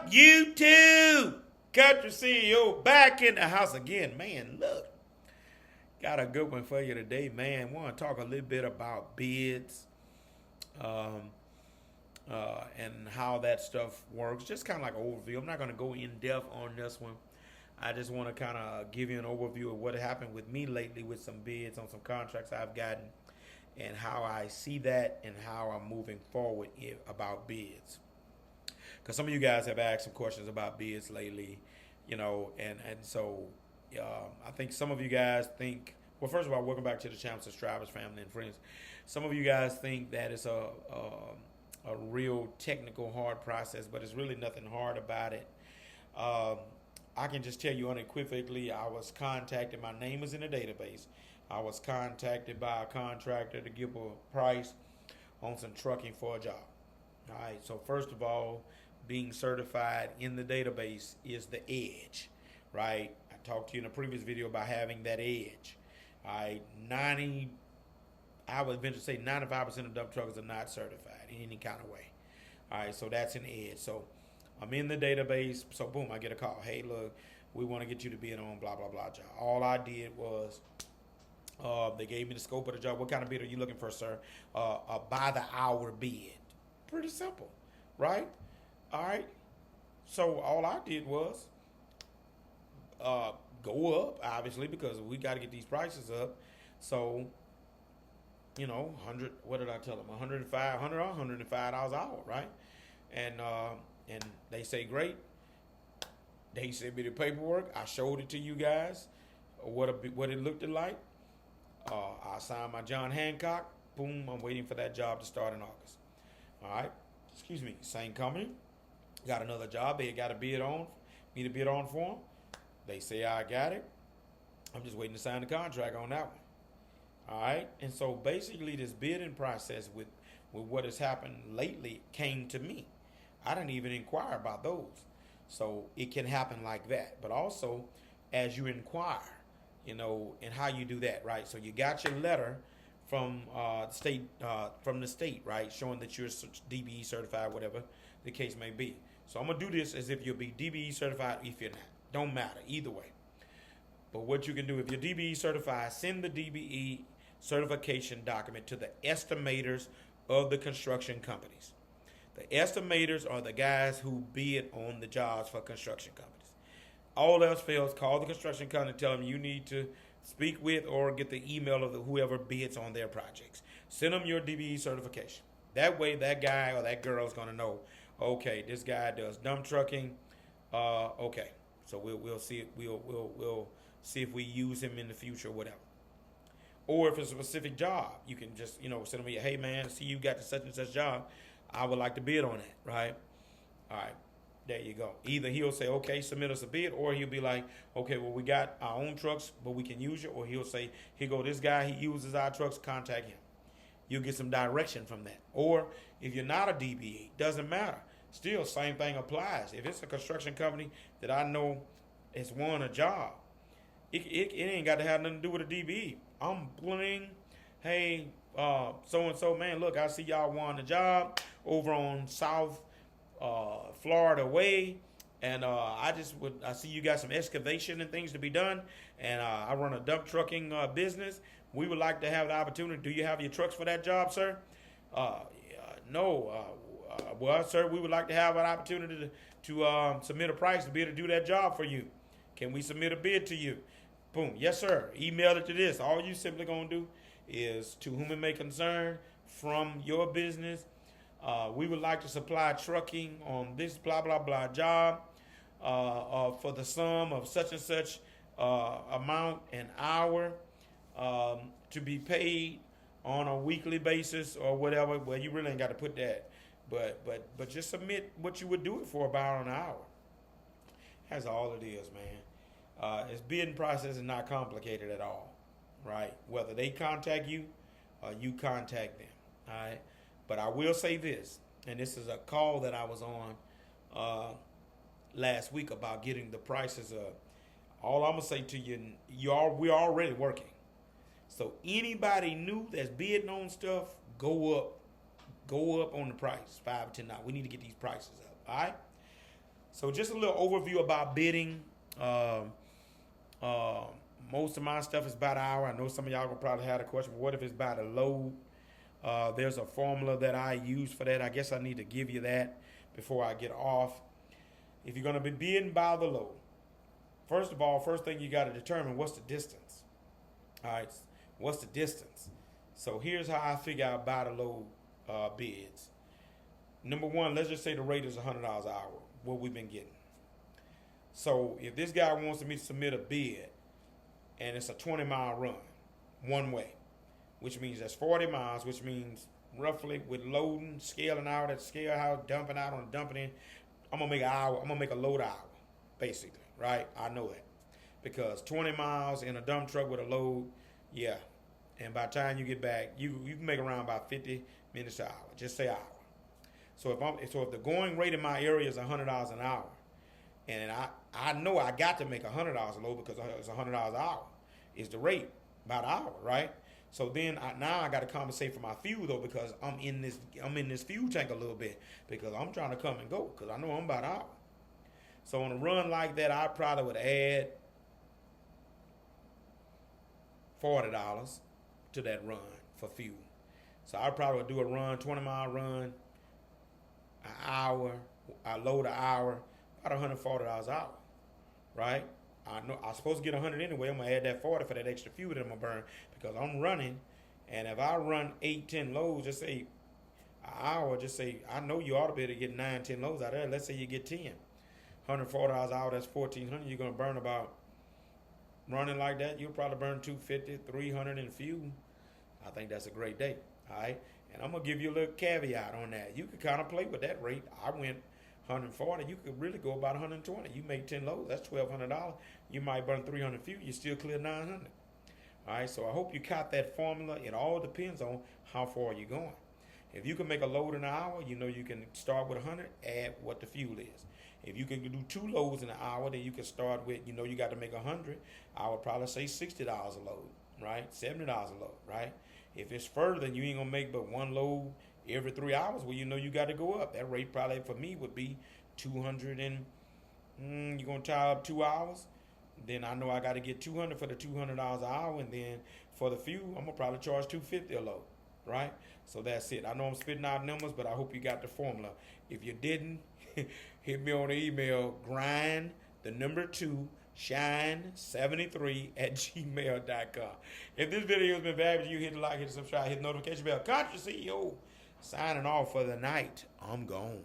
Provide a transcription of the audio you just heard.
up, YouTube? Country CEO back in the house again. Man, look, got a good one for you today, man. Want to talk a little bit about bids um, and how that stuff works. Just kind of like an overview. I'm not going to go in depth on this one. I just want to kind of give you an overview of what happened with me lately with some bids on some contracts I've gotten and how I see that and how I'm moving forward about bids. Because some of you guys have asked some questions about bids lately, and so I think some of you guys think, well, first of all, welcome back to the channel, subscribers, family, and friends. Some of you guys think that it's a real technical, hard process, but it's really nothing hard about it. I can just tell you unequivocally, I was contacted, my name is in the database. I was contacted by a contractor to give a price on some trucking for a job. All right, so first of all, being certified in the database is the edge, right? I talked to you in a previous video about having that edge. All right, I would venture to say 95% of dump truckers are not certified in any kind of way. All right, so that's an edge. So I'm in the database, so boom, I get a call. Hey, look, we want to get you to bid on blah, blah, blah job. All I did was they gave me the scope of the job. What kind of bid are you looking for, sir? A by the hour bid. Pretty simple, right? All right. So all I did was go up, obviously, because we got to get these prices up. So, 100, what did I tell them? 105, $100 or $105 an hour, right? And they say, great. They sent me the paperwork. I showed it to you guys, what it looked like. I signed my John Hancock. Boom, I'm waiting for that job to start in August. All right. Excuse me. Same company. Got another job. They got a bid on, me to bid on for them. They say I got it. I'm just waiting to sign the contract on that one. All right. And so basically this bidding process with what has happened lately came to me. I didn't even inquire about those. So it can happen like that. But also as you inquire, and how you do that, right? So you got your letter from the state, right, showing that you're DBE certified, whatever the case may be. So I'm gonna do this as if you'll be DBE certified. If you're not, don't matter either way. But what you can do, if you're DBE certified, send the DBE certification document to the estimators of the construction companies. The estimators are the guys who bid on the jobs for construction companies. All else fails, call the construction company and tell them you need to speak with or get the email of whoever bids on their projects. Send them your DBE certification. That way that guy or that girl is going to know, okay, this guy does dump trucking. Okay, so we'll see it. We'll see if we use him in the future or whatever. Or if it's a specific job, you can just, send them, hey man, see you got the such and such job. I would like to bid on that, right? All right. There you go. Either he'll say, okay, submit us a bid, or he'll be like, okay, well, we got our own trucks, but we can use it. Or he'll say, here go this guy, he uses our trucks, contact him. You'll get some direction from that. Or if you're not a DBE, doesn't matter. Still, same thing applies. If it's a construction company that I know has won a job, it ain't got to have nothing to do with a DBE. I'm pulling, hey, so-and-so, man, look, I see y'all won a job over on South Florida way, and I see you got some excavation and things to be done, and I run a dump trucking business. We would like to have the opportunity. Do you have your trucks for that job, sir? No. Well, sir, we would like to have an opportunity to submit a price to be able to do that job for you. Can we submit a bid to you? Boom. Yes, sir. Email it to this. All you simply gonna do is, to whom it may concern, from your business, we would like to supply trucking on this blah, blah, blah job for the sum of such and such amount an hour to be paid on a weekly basis or whatever. Well, you really ain't got to put that. But just submit what you would do it for about an hour. That's all it is, man. This bidding process is not complicated at all, right? Whether they contact you or you contact them, all right? But I will say this, and this is a call that I was on last week about getting the prices up. All I'm gonna say to you, we're already working. So anybody new that's bidding on stuff, go up on the price, $5 to $10. We need to get these prices up, all right? So just a little overview about bidding. Uh, Most of my stuff is by the hour. I know some of y'all gonna probably have a question, but what if it's by the load? There's a formula that I use for that. I guess I need to give you that before I get off. If you're gonna be bidding by the load, first of all, first thing you got to determine what's the distance. All right, what's the distance? So here's how I figure out by the load bids. Number one, let's just say the rate is $100 an hour, what we've been getting. So if this guy wants me to submit a bid, and it's a 20-mile run, one way, which means that's 40 miles, which means roughly with loading, scaling out at the scale house, dumping out on the dumping in, I'm gonna make an hour. I'm gonna make a load hour, basically, right? I know that because 20 miles in a dump truck with a load, yeah. And by the time you get back, you can make around about 50 minutes an hour. Just say hour. So if the going rate in my area is $100 an hour, and I know I got to make $100 a load because it's $100 an hour is the rate by the hour, right? So then now I got to compensate for my fuel though because I'm in this fuel tank a little bit because I'm trying to come and go because I know I'm about an hour. So on a run like that, I probably would add $40 to that run for fuel. So I probably would do a run, 20-mile run, an hour, I load an hour, about $140 an hour, right? I know I'm supposed to get 100 anyway. I'm gonna add that 40 for that extra fuel that I'm gonna burn because I'm running, and if I run 8-10 loads, just say an hour, just say I know you ought to be able to get 9-10 loads out of there. Let's say you get 10, $140 an hour. That's $1,400. You're gonna burn about running like that. You'll probably burn $250, $300 in fuel. I think that's a great day. All right, and I'm gonna give you a little caveat on that. You could kind of play with that rate. I went 140, you could really go about 120. You make 10 loads, that's $1,200. You might burn 300 fuel, you still clear 900. All right, so I hope you caught that formula. It all depends on how far you're going. If you can make a load in an hour, you know you can start with 100, add what the fuel is. If you can do 2 loads in an hour, then you can start with, you got to make 100. I would probably say $60 a load, right? $70 a load, right? If it's further, then you ain't gonna make but 1 load every 3 hours. Well, you got to go up. That rate probably for me would be 200 and you're gonna tie up 2 hours. Then I know I got to get 200 for the $200 an hour, and then for the fuel, I'm gonna probably charge $250 a load, right? So that's it. I know I'm spitting out numbers, but I hope you got the formula. If you didn't, hit me on the email grind73shine73@gmail.com. If this video has been valuable, you hit the like, hit the subscribe, hit the notification bell. Country CEO signing off for the night. I'm gone.